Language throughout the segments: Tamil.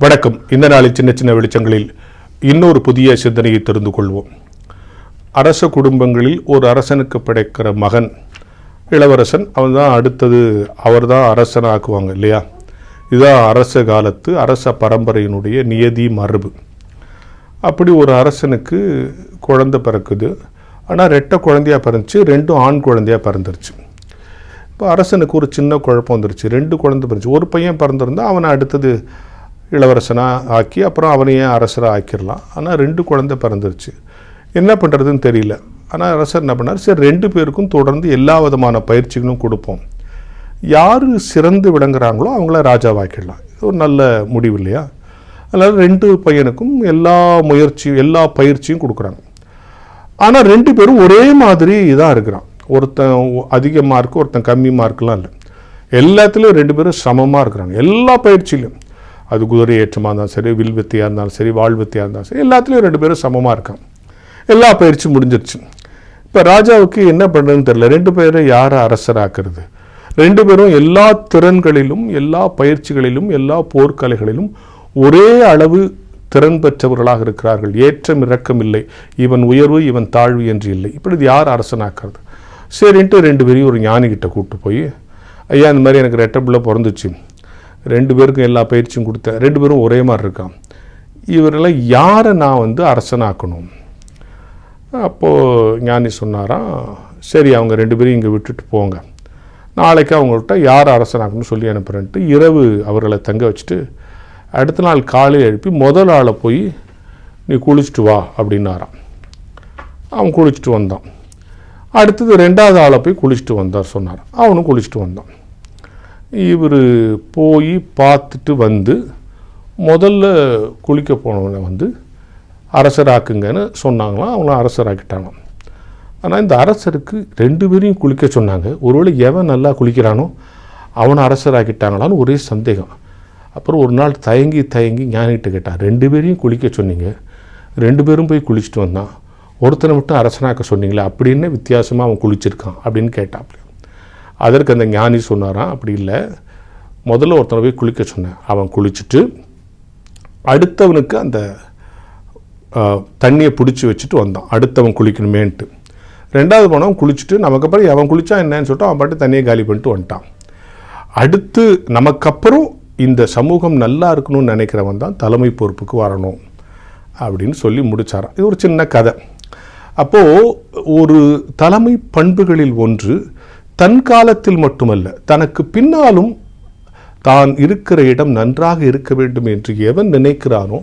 வணக்கம். இந்த நாளில் சின்ன சின்ன வெளிச்சங்களில் இன்னொரு புதிய சிந்தனையை தெரிந்து கொள்வோம். அரச குடும்பங்களில் ஒரு அரசனுக்கு கிடைக்கிற மகன் இளவரசன், அவன் தான் அடுத்தது அவர் தான் அரசன் ஆக்குவாங்க இல்லையா? இதுதான் அரச காலத்து அரச பரம்பரையினுடைய நியதி மரபு. அப்படி ஒரு அரசனுக்கு குழந்தை பிறக்குது. ஆனால் ரெட்டை குழந்தையாக பிறந்துச்சு, ரெண்டும் ஆண் குழந்தையாக பிறந்துருச்சு. இப்போ அரசனுக்கு ஒரு சின்ன குழப்பம் வந்துருச்சு. 2 குழந்தை பிறந்துச்சு. ஒரு பையன் பிறந்திருந்தால் அவனை அடுத்தது இளவரசனாக ஆக்கி அப்புறம் அவனையே அரசராக ஆக்கிடலாம். ஆனால் 2 குழந்தை பிறந்துருச்சு. என்ன பண்ணுறதுன்னு தெரியல. ஆனால் அரசர் என்ன பண்ணார், சரி 2 பேருக்கும் தொடர்ந்து எல்லா விதமான பயிற்சிகளும் கொடுப்போம். யார் சிறந்து விளங்குறாங்களோ அவங்கள ராஜாவாக்கிடலாம். இது ஒரு நல்ல முடிவு இல்லையா? அதனால் 2 பையனுக்கும் எல்லா பயிற்சியும் கொடுக்குறாங்க. ஆனால் 2 பேரும் ஒரே மாதிரி இதாக இருக்கிறான். ஒருத்தன் அதிக மார்க்கு, ஒருத்தன் கம்மி மார்க்கெலாம் இல்லை. எல்லாத்துலேயும் 2 பேரும் சமமாக இருக்கிறாங்க. எல்லா பயிற்சியிலும், அது குதிரை ஏற்றமாக இருந்தாலும் சரி, வில் வித்தையாக இருந்தாலும் சரி, வாழ் வித்தையாக இருந்தாலும் சரி, எல்லாத்துலேயும் 2 பேரும் சமமாக இருக்காங்க. எல்லா பயிற்சியும் முடிஞ்சிருச்சு. இப்போ ராஜாவுக்கு என்ன பண்ணுறதுன்னு தெரியல. 2 பேரை யாரை அரசராக்குறது? 2 பேரும் எல்லா திறன்களிலும், எல்லா பயிற்சிகளிலும், எல்லா போர்க்கலைகளிலும் ஒரே அளவு திறன் பெற்றவர்களாக இருக்கிறார்கள். ஏற்றம் இறக்கம் இல்லை, இவன் உயர்வு இவன் தாழ்வு என்று இல்லை. இப்படி இது யார் அரசனாக்குறது? சரின்ட்டு 2 பேரையும் ஒரு ஞானிகிட்ட கூப்பிட்டு போய், ஐயா இந்த மாதிரி எனக்கு ரெட்டை பிள்ளை பிறந்துச்சு, 2 பேருக்கும் எல்லா பயிற்சியும் கொடுத்தேன், 2 பேரும் ஒரே மாதிரி இருக்கான், இவரெல்லாம் யாரை நான் அரசனாக்கணும்? அப்போது ஞானி சொன்னாராம், சரி அவங்க 2 பேரையும் இங்கே விட்டுட்டு போங்க, நாளைக்கு அவங்கள்ட்ட யார் அரசனாக்கணும்னு சொல்லி அனுப்புகிறேன்ட்டு இரவு அவர்களை தங்க வச்சுட்டு அடுத்த நாள் காலையில் எழுப்பி முதல் ஆளை போய் நீ குளிச்சுட்டு வா அப்படின்னாராம். அவன் குளிச்சுட்டு வந்தான். அடுத்தது 2வது ஆளை போய் குளிச்சுட்டு வந்தார் சொன்னார். அவனும் குளிச்சுட்டு வந்தான். இவர் போய் பார்த்துட்டு வந்து முதல்ல குளிக்க போனவனை அரசராக்குங்கன்னு சொன்னாங்களாம். அவங்களும் அரசராக்கிட்டாங்களாம். ஆனால் இந்த அரசருக்கு 2 பேரையும் குளிக்க சொன்னாங்க. ஒருவேளை எவன் நல்லா குளிக்கிறானோ அவனை அரசராக்கிட்டாங்களான்னு ஒரே சந்தேகம். அப்புறம் ஒரு நாள் தயங்கி ஞானிகிட்ட கேட்டான், 2 பேரையும் குளிக்க சொன்னீங்க, 2 பேரும் போய் குளிச்சுட்டு வந்தான், ஒருத்தனை மட்டும் அரசனாக்க சொன்னீங்களே, அப்படின்னு வித்தியாசமாக அவன் குளிச்சிருக்கான் அப்படின்னு கேட்டான். அதற்கு அந்த ஞானி சொன்னாராம், அப்படி இல்லை, முதல்ல ஒருத்தனை போய் குளிக்க சொன்னேன், அவன் குளிச்சுட்டு அடுத்தவனுக்கு அந்த தண்ணியை பிடிச்சி வச்சுட்டு வந்தான், அடுத்தவன் குளிக்கணுமேன்ட்டு. 2வது போனவன் குளிச்சுட்டு நமக்கப்புறம் அவன் குளித்தா என்னன்னு சொல்லிட்டு அவன் பாட்டு தண்ணியை காலி பண்ணிட்டு வந்துட்டான். அடுத்து நமக்கப்புறம் இந்த சமூகம் நல்லா இருக்கணும்னு நினைக்கிறவன் தான் தலைமை பொறுப்புக்கு வரணும் அப்படின்னு சொல்லி முடித்தாராம். இது ஒரு சின்ன கதை. அப்போது ஒரு தலைமை பண்புகளில் ஒன்று, தன் காலத்தில் மட்டுமல்ல தனக்கு பின்னாலும் தான் இருக்கிற இடம் நன்றாக இருக்க வேண்டும் என்று எவன் நினைக்கிறானோ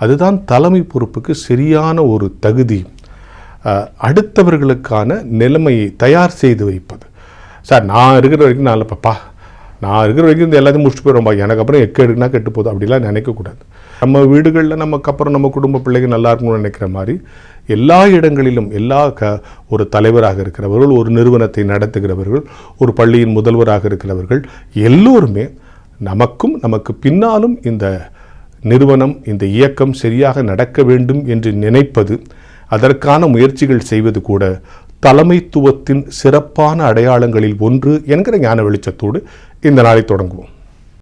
அதுதான் தலைமை பொறுப்புக்கு சரியான ஒரு தகுதி. அடுத்தவர்களுக்கான நிலைமையை தயார் செய்து வைப்பது. சார் நான் இருக்கிற வரைக்கும் நான் இல்லைப்பா, நான் இருக்கிற வரைக்கும் இந்த எல்லாத்தையும் முடிச்சுட்டு போயிடும்பா, எனக்கு அப்புறம் எடுக்குன்னா கெட்டு போதும் அப்படிலாம் நினைக்கக்கூடாது. நம்ம வீடுகளில் நமக்கப்புறம் நம்ம குடும்ப பிள்ளைகள் நல்லா இருக்கணும்னு நினைக்கிற மாதிரி எல்லா இடங்களிலும் ஒரு தலைவராக இருக்கிறவர்கள், ஒரு நிறுவனத்தை நடத்துகிறவர்கள், ஒரு பள்ளியின் முதல்வராக இருக்கிறவர்கள் எல்லோருமே நமக்கும் நமக்கு பின்னாலும் இந்த நிறுவனம், இந்த இயக்கம் சரியாக நடக்க வேண்டும் என்று நினைப்பது, அதற்கான முயற்சிகள் செய்வது கூட தலைமைத்துவத்தின் சிறப்பான அடையாளங்களில் ஒன்று என்கிற ஞான வெளிச்சத்தோடு இந்த நாளை தொடங்குவோம்.